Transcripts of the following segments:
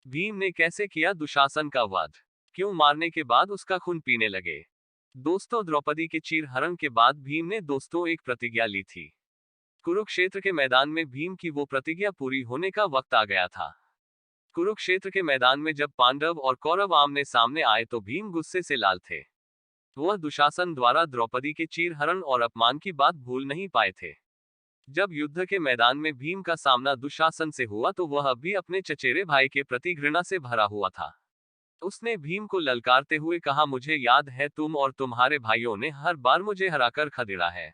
भीम ने कैसे किया दुशासन का वध? क्यों मारने के बाद उसका खून पीने लगे? दोस्तों, द्रौपदी के चीरहरण के बाद भीम ने एक प्रतिज्ञा ली थी। कुरुक्षेत्र के मैदान में भीम की वो प्रतिज्ञा पूरी होने का वक्त आ गया था। कुरुक्षेत्र के मैदान में जब पांडव और कौरव आमने सामने आए तो भीम गुस्से से लाल थे। वह दुशासन द्वारा द्रौपदी के चीरहरण और अपमान की बात भूल नहीं पाए थे। जब युद्ध के मैदान में भीम का सामना दुशासन से हुआ तो वह अब भी अपने चचेरे भाई के प्रति घृणा से भरा हुआ था। उसने भीम को ललकारते हुए कहा, मुझे याद है तुम और तुम्हारे भाइयों ने हर बार मुझे हराकर खदेड़ा है।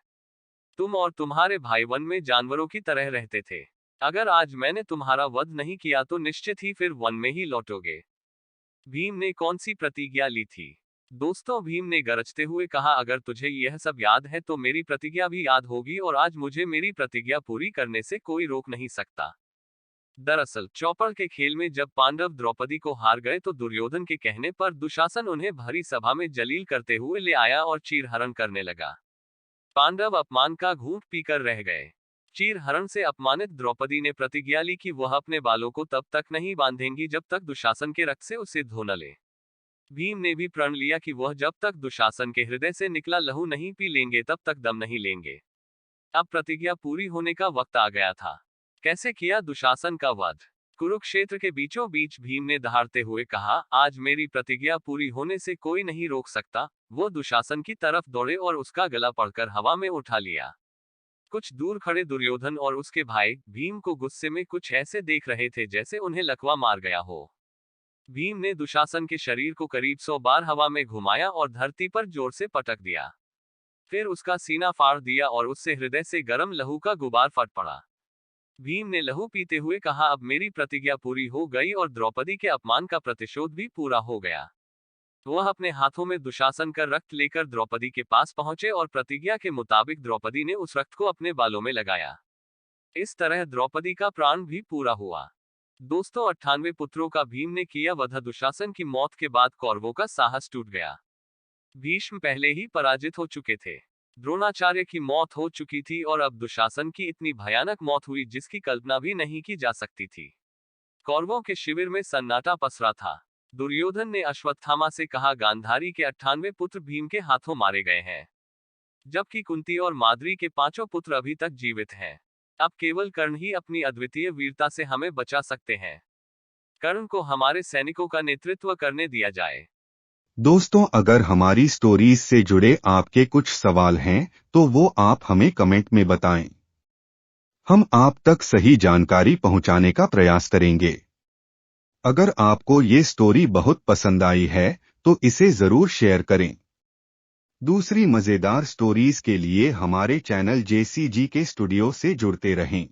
तुम और तुम्हारे भाई वन में जानवरों की तरह रहते थे। अगर आज मैंने तुम्हारा वध नहीं किया तो निश्चित ही फिर वन में ही लौटोगे। भीम ने कौन सी प्रतिज्ञा ली थी? दोस्तों, भीम ने गरजते हुए कहा, अगर तुझे यह सब याद है तो मेरी प्रतिज्ञा भी याद होगी और आज मुझे मेरी प्रतिज्ञा पूरी करने से कोई रोक नहीं सकता। दरअसल चौपड़ के खेल में जब पांडव द्रौपदी को हार गए तो दुर्योधन के कहने पर दुशासन उन्हें भरी सभा में जलील करते हुए ले आया और चीरहरण करने लगा। पांडव अपमान का घूंट पीकर रह गए। चीरहरण से अपमानित द्रौपदी ने प्रतिज्ञा ली कि वह अपने बालों को तब तक नहीं बांधेंगी जब तक दुशासन के रक्त से उसे धो न ले। भीम ने भी प्रण लिया कि वह जब तक दुशासन के हृदय से निकला लहू नहीं पी लेंगे तब तक दम नहीं लेंगे। अब प्रतिज्ञा पूरी होने का वक्त आ गया था। कैसे किया दुशासन का वध? कुरुक्षेत्र के बीचों बीच भीम ने दहाड़ते हुए कहा, आज मेरी प्रतिज्ञा पूरी होने से कोई नहीं रोक सकता। वो दुशासन की तरफ दौड़े और उसका गला पकड़कर हवा में उठा लिया। कुछ दूर खड़े दुर्योधन और उसके भाई भीम को गुस्से में कुछ ऐसे देख रहे थे जैसे उन्हें लकवा मार गया हो। भीम ने दुशासन के शरीर को करीब 100 बार हवा में घुमाया और धरती पर जोर से पटक दिया। फिर उसका सीना फाड़ दिया और उससे हृदय से गर्म लहू का गुबार फट पड़ा। भीम ने लहू पीते हुए कहा, अब मेरी प्रतिज्ञा पूरी हो गई और द्रौपदी के अपमान का प्रतिशोध भी पूरा हो गया। वह अपने हाथों में दुशासन का रक्त लेकर द्रौपदी के पास पहुंचे और प्रतिज्ञा के मुताबिक द्रौपदी ने उस रक्त को अपने बालों में लगाया। इस तरह द्रौपदी का प्राण भी पूरा हुआ। दोस्तों, 98 पुत्रों का भीम ने किया वध। दुशासन की मौत के बाद कौरवों का साहस टूट गया। भीष्म पहले ही पराजित हो चुके थे। द्रोणाचार्य की मौत हो चुकी थी और अब दुशासन की इतनी भयानक मौत हुई जिसकी कल्पना भी नहीं की जा सकती थी। कौरवों के शिविर में सन्नाटा पसरा था। दुर्योधन ने अश्वत्थामा से कहा, गांधारी के 98 पुत्र भीम के हाथों मारे गए हैं, जबकि कुंती और माद्री के 5 पुत्र अभी तक जीवित हैं। अब केवल कर्ण ही अपनी अद्वितीय वीरता से हमें बचा सकते हैं। कर्ण को हमारे सैनिकों का नेतृत्व करने दिया जाए। दोस्तों, अगर हमारी स्टोरीज से जुड़े आपके कुछ सवाल हैं तो वो आप हमें कमेंट में बताएं। हम आप तक सही जानकारी पहुंचाने का प्रयास करेंगे। अगर आपको ये स्टोरी बहुत पसंद आई है तो इसे जरूर शेयर करें। दूसरी मजेदार स्टोरीज के लिए हमारे चैनल JCG के स्टूडियो से जुड़ते रहें।